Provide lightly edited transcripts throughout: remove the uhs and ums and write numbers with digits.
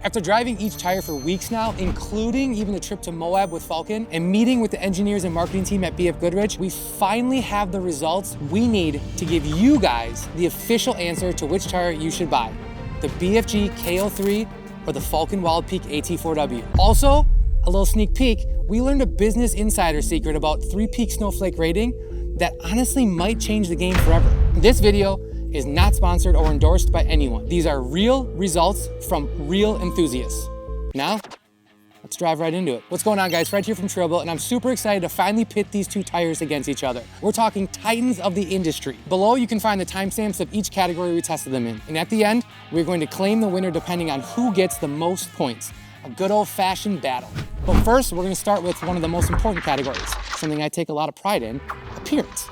After driving each tire for weeks now, including even a trip to Moab with Falken, and meeting with the engineers and marketing team at BFGoodrich, we finally have the results we need to give you guys the official answer to which tire you should buy, the BFG KO3 or the Falken Wildpeak AT4W. Also, a little sneak peek, we learned a business insider secret about 3-peak snowflake rating that honestly might change the game forever. This video is not sponsored or endorsed by anyone. These are real results from real enthusiasts. Now, let's drive right into it. What's going on, guys? Fred here from TrailBuilt, and I'm super excited to finally pit these two tires against each other. We're talking titans of the industry. Below, you can find the timestamps of each category we tested them in. And at the end, we're going to claim the winner depending on who gets the most points. A good old-fashioned battle. But first, we're gonna start with one of the most important categories, something I take a lot of pride in, appearance.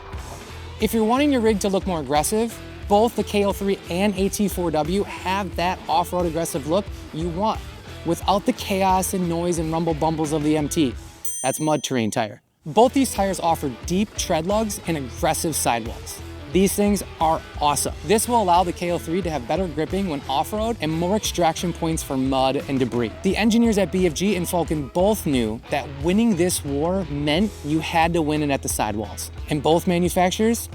If you're wanting your rig to look more aggressive, both the KO3 and AT4W have that off-road aggressive look you want, without the chaos and noise and rumble bumbles of the MT. That's mud terrain tire. Both these tires offer deep tread lugs and aggressive sidewalls. These things are awesome. This will allow the KO3 to have better gripping when off-road and more extraction points for mud and debris. The engineers at BFG and Falken both knew that winning this war meant you had to win it at the sidewalls. And both manufacturers,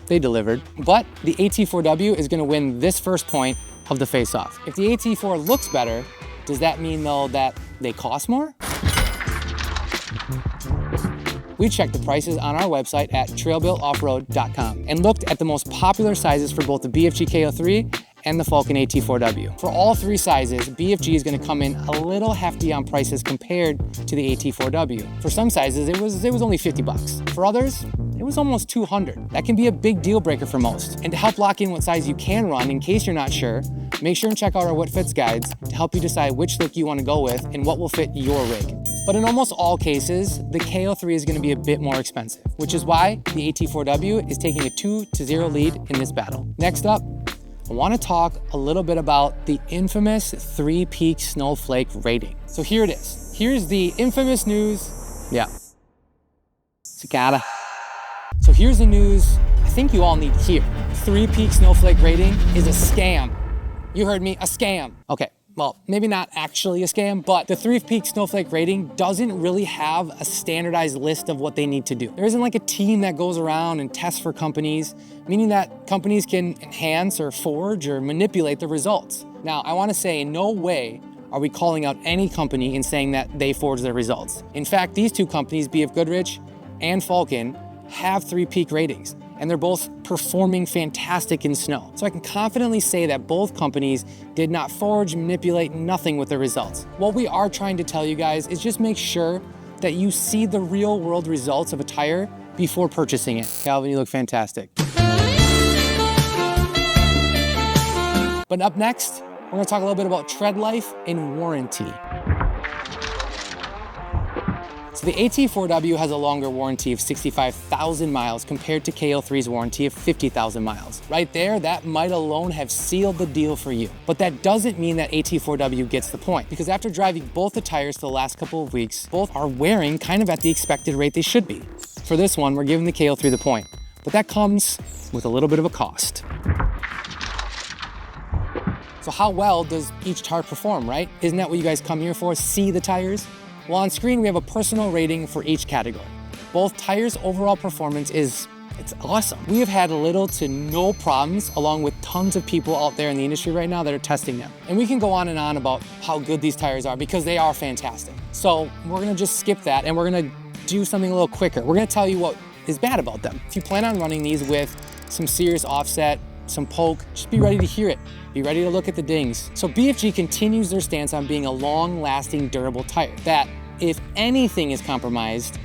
they delivered. But the AT4W is gonna win this first point of the face-off. If the AT4 looks better, does that mean though that they cost more? We checked the prices on our website at TrailBuiltOffroad.com and looked at the most popular sizes for both the BFG KO3 and the Falken AT4W. For all three sizes, BFG is gonna come in a little hefty on prices compared to the AT4W. For some sizes, it was only 50 bucks. For others, it was almost 200. That can be a big deal breaker for most. And to help lock in what size you can run in case you're not sure, make sure and check out our What Fits guides to help you decide which look you wanna go with and what will fit your rig. But in almost all cases, the KO3 is gonna be a bit more expensive, which is why the AT4W is taking a 2-0 lead in this battle. Next up, I wanna talk a little bit about the infamous 3-peak snowflake rating. So here it is. Here's the infamous news. Yeah, cicada. So here's the news I think you all need to hear. 3-peak snowflake rating is a scam. You heard me, a scam. Okay. Well, maybe not actually a scam, but the 3-peak snowflake rating doesn't really have a standardized list of what they need to do. There isn't like a team that goes around and tests for companies, meaning that companies can enhance or forge or manipulate the results. Now, I wanna say in no way are we calling out any company and saying that they forge their results. In fact, these two companies, BFGoodrich and Falken, have 3-peak ratings, and they're both performing fantastic in snow. So I can confidently say that both companies did not forge, manipulate, nothing with their results. What we are trying to tell you guys is just make sure that you see the real world results of a tire before purchasing it. Calvin, you look fantastic. But up next, we're gonna talk a little bit about tread life and warranty. So the AT4W has a longer warranty of 65,000 miles compared to KO3's warranty of 50,000 miles. Right there, that might alone have sealed the deal for you. But that doesn't mean that AT4W gets the point, because after driving both the tires for the last couple of weeks, both are wearing kind of at the expected rate they should be. For this one, we're giving the KO3 the point, but that comes with a little bit of a cost. So how well does each tire perform, right? Isn't that what you guys come here for, see the tires? Well, on screen, we have a personal rating for each category. Both tires' overall performance it's awesome. We have had little to no problems, along with tons of people out there in the industry right now that are testing them. And we can go on and on about how good these tires are because they are fantastic. So we're gonna just skip that and we're gonna do something a little quicker. We're gonna tell you what is bad about them. If you plan on running these with some serious offset, some poke, just be ready to hear it. Be ready to look at the dings. So BFG continues their stance on being a long-lasting, durable tire that, if anything is compromised,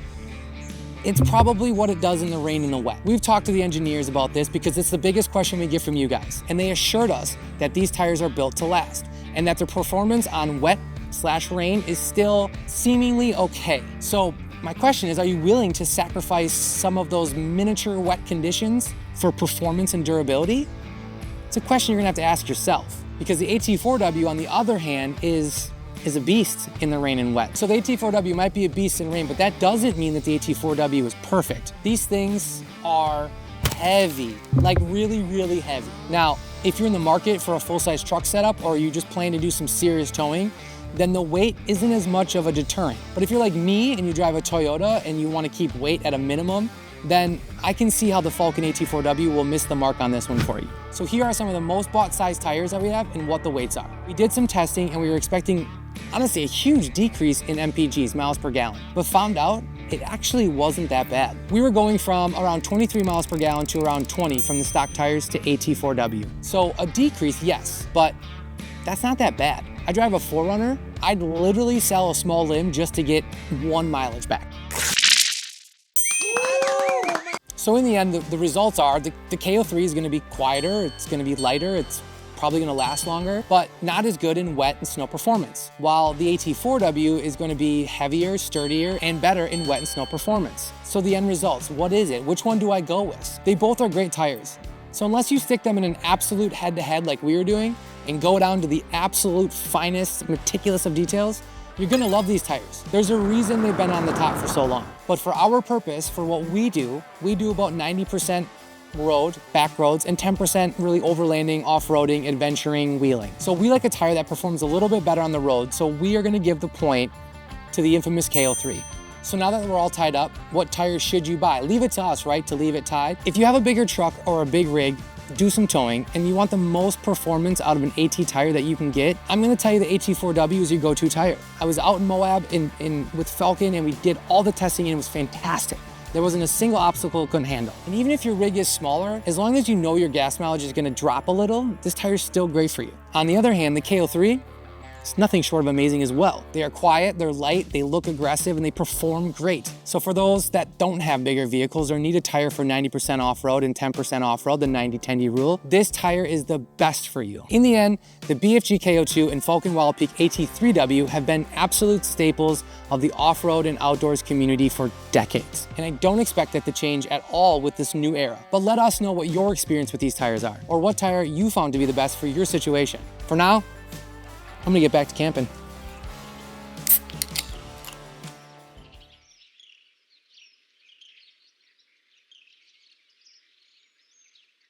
it's probably what it does in the rain and the wet. We've talked to the engineers about this because it's the biggest question we get from you guys, and they assured us that these tires are built to last and that their performance on wet/rain is still seemingly okay. So my question is, are you willing to sacrifice some of those miniature wet conditions for performance and durability? It's a question you're gonna have to ask yourself, because the AT4W, on the other hand, is a beast in the rain and wet. So the AT4W might be a beast in rain, but that doesn't mean that the AT4W is perfect. These things are heavy, like really, really heavy. Now, if you're in the market for a full-size truck setup or you just plan to do some serious towing, then the weight isn't as much of a deterrent. But if you're like me and you drive a Toyota and you want to keep weight at a minimum, then I can see how the Falken AT4W will miss the mark on this one for you. So here are some of the most bought size tires that we have and what the weights are. We did some testing and we were expecting, honestly, a huge decrease in MPGs, miles per gallon, but found out it actually wasn't that bad. We were going from around 23 miles per gallon to around 20 from the stock tires to AT4W. So a decrease, yes, but that's not that bad. I drive a 4Runner. I'd literally sell a small limb just to get 1 mileage back. So in the end, the results are the KO3 is gonna be quieter, it's gonna be lighter, it's probably gonna last longer, but not as good in wet and snow performance. While the AT4W is gonna be heavier, sturdier, and better in wet and snow performance. So the end results, what is it? Which one do I go with? They both are great tires. So unless you stick them in an absolute head-to-head like we were doing and go down to the absolute finest, meticulous of details, you're gonna love these tires. There's a reason they've been on the top for so long. But for our purpose, for what we do about 90% road, back roads, and 10% really overlanding, off-roading, adventuring, wheeling. So we like a tire that performs a little bit better on the road, so we are gonna give the point to the infamous KO3. So now that we're all tied up, what tires should you buy? Leave it to us, right, to leave it tied. If you have a bigger truck or a big rig, do some towing, and you want the most performance out of an AT tire that you can get, I'm gonna tell you the AT4W is your go-to tire. I was out in Moab with Falken, and we did all the testing, and it was fantastic. There wasn't a single obstacle it couldn't handle. And even if your rig is smaller, as long as you know your gas mileage is gonna drop a little, this tire is still great for you. On the other hand, the KO3, it's nothing short of amazing as well. They are quiet, they're light, they look aggressive, and they perform great. So for those that don't have bigger vehicles or need a tire for 90% off-road and 10% off-road, the 90-10 rule, this tire is the best for you. In the end, the BFG KO2 and Falken Wildpeak AT3W have been absolute staples of the off-road and outdoors community for decades. And I don't expect that to change at all with this new era. But let us know what your experience with these tires are, or what tire you found to be the best for your situation. For now, I'm gonna get back to camping.